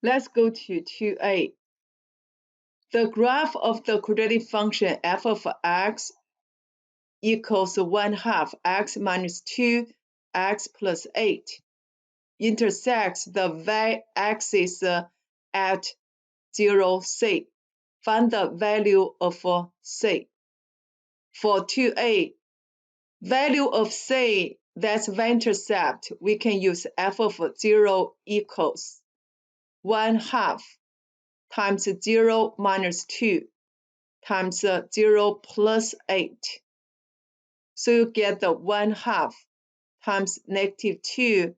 Let's go to 2a. The graph of the quadratic function f of x equals 1/2 x minus 2 x plus 8 intersects the y-axis at 0, c. Find the value of c. For 2a, value of c, that's y-intercept, we can use f of 0 equals 1/2 times 0 minus 2 times 0 plus 8. So you get the 1/2 times -2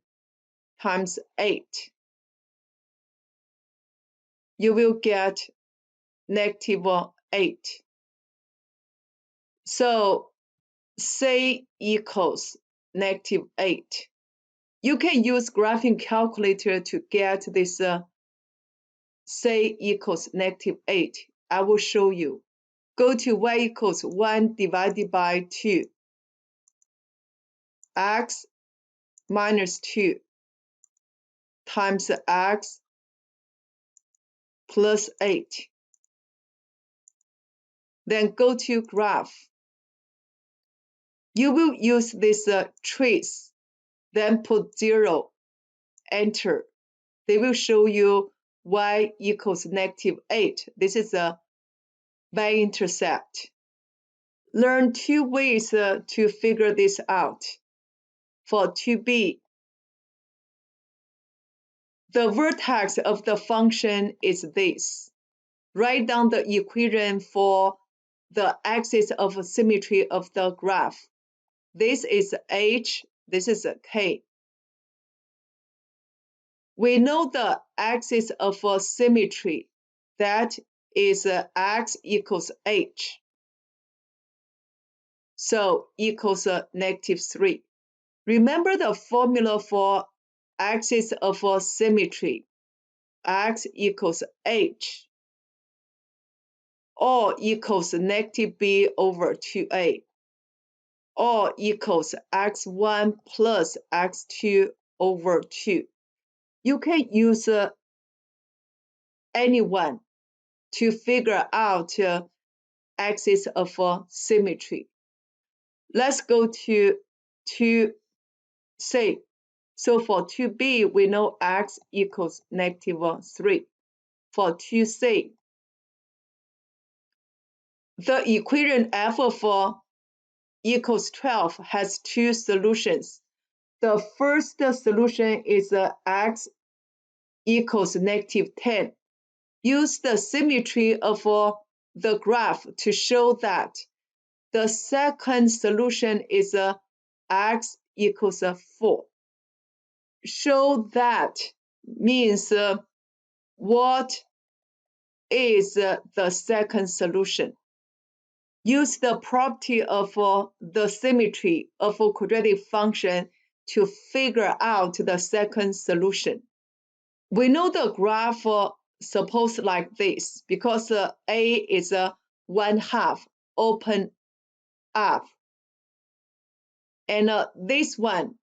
times 8. You will get -8. So c equals -8. You can use graphing calculator to get this c equals -8. I will show you. Go to y equals 1 divided by 2. X minus 2 times x plus 8. Then go to graph. You will use this trace, then put 0, enter. They will show you y equals -8. This is a y-intercept. Learn 2 ways to figure this out. For 2b, the vertex of the function is this. Write down the equation for the axis of symmetry of the graph. This is h, this is k. We know the axis of symmetry, that is x equals h. So equals -3. Remember the formula for axis of symmetry. X equals h, or equals -b over 2a, or equals x1 plus x2 over 2. You can use any one to figure out axis of symmetry. Let's go to 2c. So for 2b, we know x equals -3. For 2c, the equation f of equals 12 has 2 solutions. The first solution is x equals -10. Use the symmetry of the graph to show that. The second solution is x equals 4. Show that means what is the second solution. Use the property of the symmetry of a quadratic function to figure out the second solution. We know the graph supposed like this because A is 1/2 open up, and this one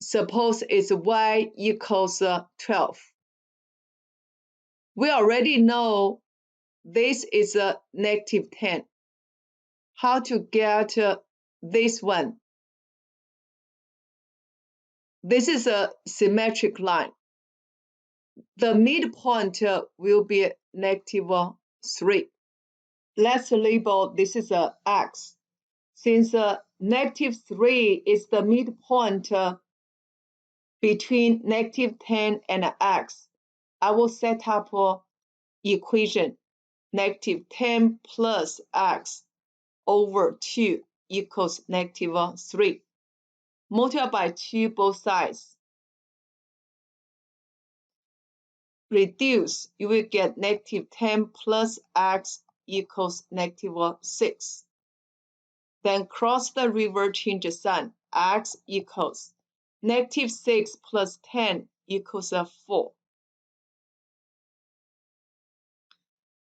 suppose is y equals 12. We already know this is -10. How to get this one? This is a symmetric line. The midpoint will be -3. Let's label this is a x. Since -3 is the midpoint between -10 and x, I will set up equation -10 plus x over 2 equals -3. Multiply by 2 both sides. Reduce, you will get -10 plus x equals -6. Then cross the river, change the sign. X equals -6 plus 10 equals 4.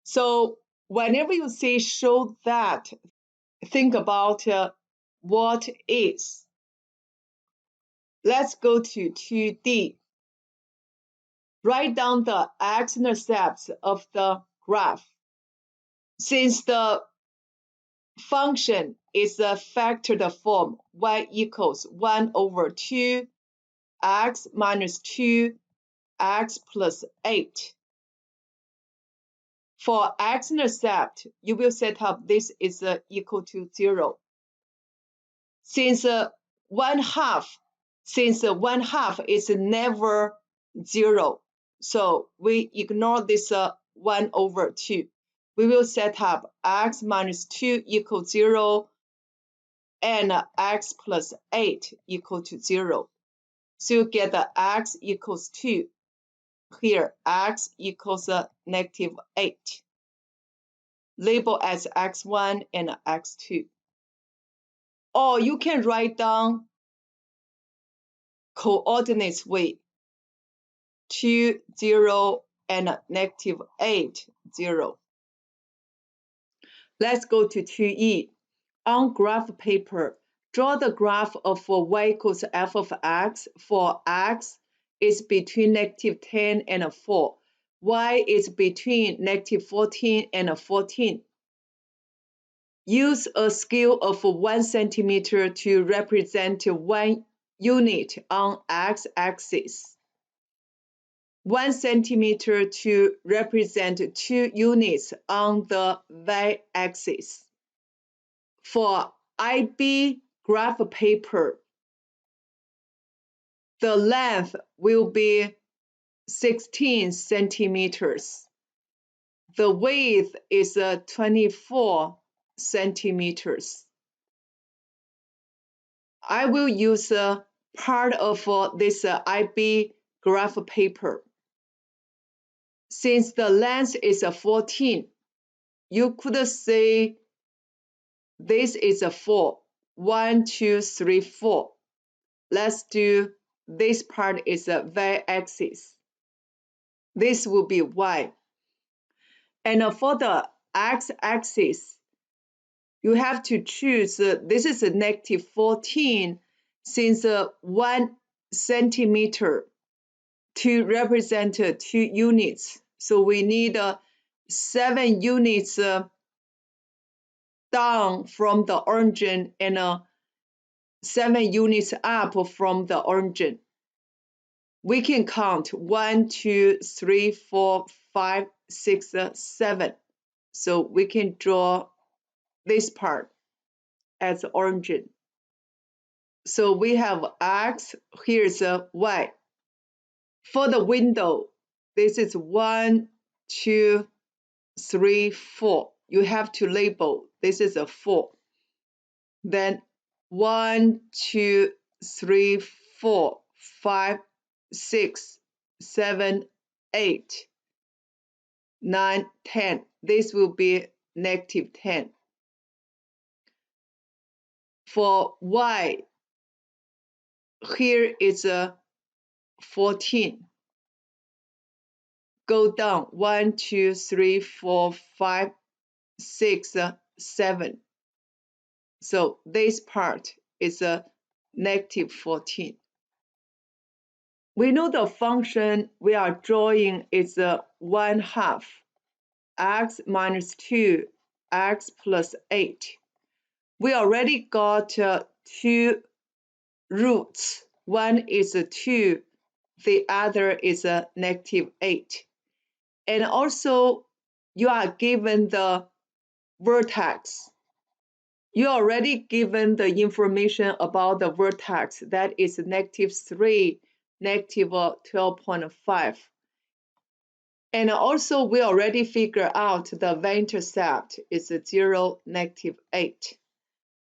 So whenever you see show that, think about what is. Let's go to 2D. write down the x-intercepts of the graph. Since the function is a factored form, y equals 1 over 2 x minus 2 x plus 8. For x-intercept, you will set up this is equal to 0. Since 1/2 is never 0, so we ignore this 1 over 2. We will set up x minus 2 equals 0 and x plus 8 equal to 0. So you get the x equals 2. Here, x equals negative 8. Label as x1 and x2. Or you can write down coordinates way 2, 0, and negative 8, 0. Let's go to 2e. On graph paper, draw the graph of y equals f of x for x is between negative 10 and 4. Y is between negative 14 and 14. Use a scale of 1 centimeter to represent 1 unit on x-axis. 1 centimeter to represent 2 units on the y-axis. For IB graph paper, the length will be 16 centimeters. The width is 24 centimeters. I will use part of this IB graph paper. Since the length is 14, you could say this is a 4. 1, 2, 3, 4. Let's do this part is a y-axis. This will be y. And for the x-axis, you have to choose, this is a negative 14, since 1 centimeter to represent 2 units. So we need 7 units down from the origin and 7 units up from the origin. We can count 1, 2, 3, 4, 5, 6, 7. So we can draw this part as origin. So we have x, here's a y. For the window, this is 1, 2, 3, 4. You have to label, this is a 4. Then 1, 2, 3, 4, 5, 6, 7, 8, 9, 10. This will be negative 10. For y, here is a 14. Go down 1, 2, 3, 4, 5, 6, 7. So this part is a negative 14. We know the function we are drawing is 1/2 x minus 2 x plus 8. We already got 2 roots. One is 2, the other is negative 8. And also, you are given the vertex. You already given the information about the vertex, that is negative 3, negative 12.5. And also, we already figure out the y-intercept is 0, negative 8.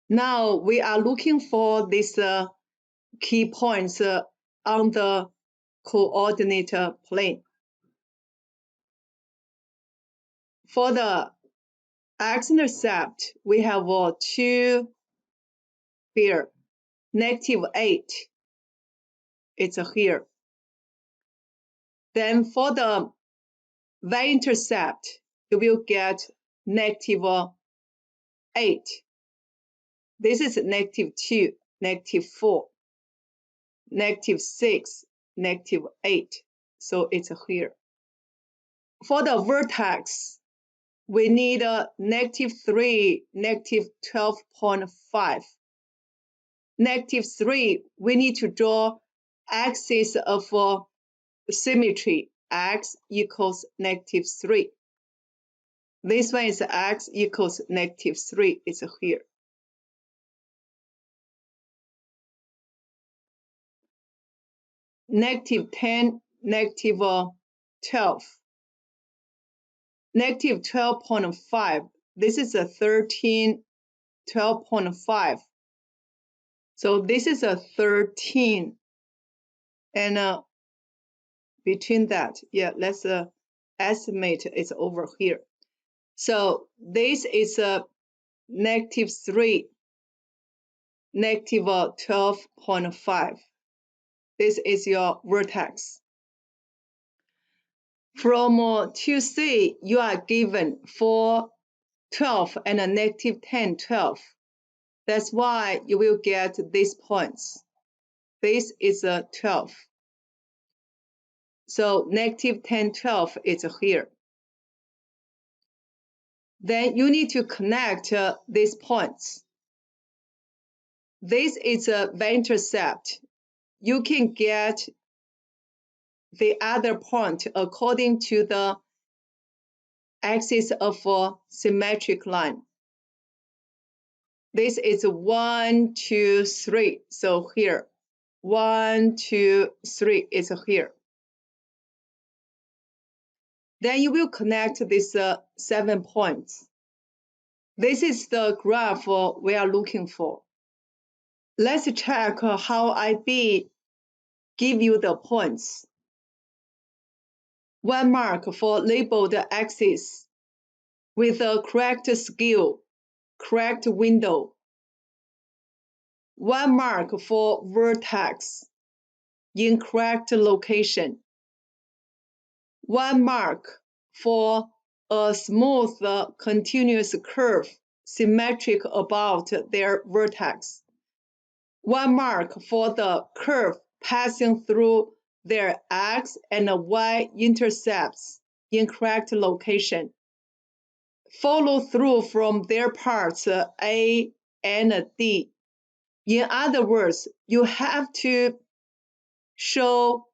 Now, we are looking for these key points on the coordinate plane. For the x-intercept, we have 2 here, negative 8, it's here. Then for the y-intercept, you will get negative 8. This is negative 2, negative 4, negative 6, negative 8. so it's here. For the vertex, we need a -3, -12.5. -3, we need to draw axis of symmetry, x equals -3. This one is x equals -3, it's here. -10, -12. -12.5, this is a 13, 12.5. So this is a 13, and between that, yeah, let's estimate it's over here. So this is a -3, -12.5. This is your vertex. From 2C, you are given 4, 12, and a -10, 12. That's why you will get these points. This is a 12. So -10, 12 is here. Then you need to connect these points. This is a intercept. You can get the other point according to the axis of a symmetric line. This is 1, 2, 3. So here, 1, 2, 3 is here. Then you will connect these 7 points. This is the graph we are looking for. Let's check how IB give you the points. 1 mark for labeled axis with a correct scale, correct window. 1 mark for vertex, incorrect location. 1 mark for a smooth, continuous curve, symmetric about their vertex. 1 mark for the curve passing through their X and Y intercepts, incorrect location. Follow through from their parts A and D. In other words, you have to show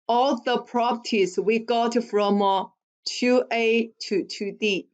all the properties we got from 2A to 2D.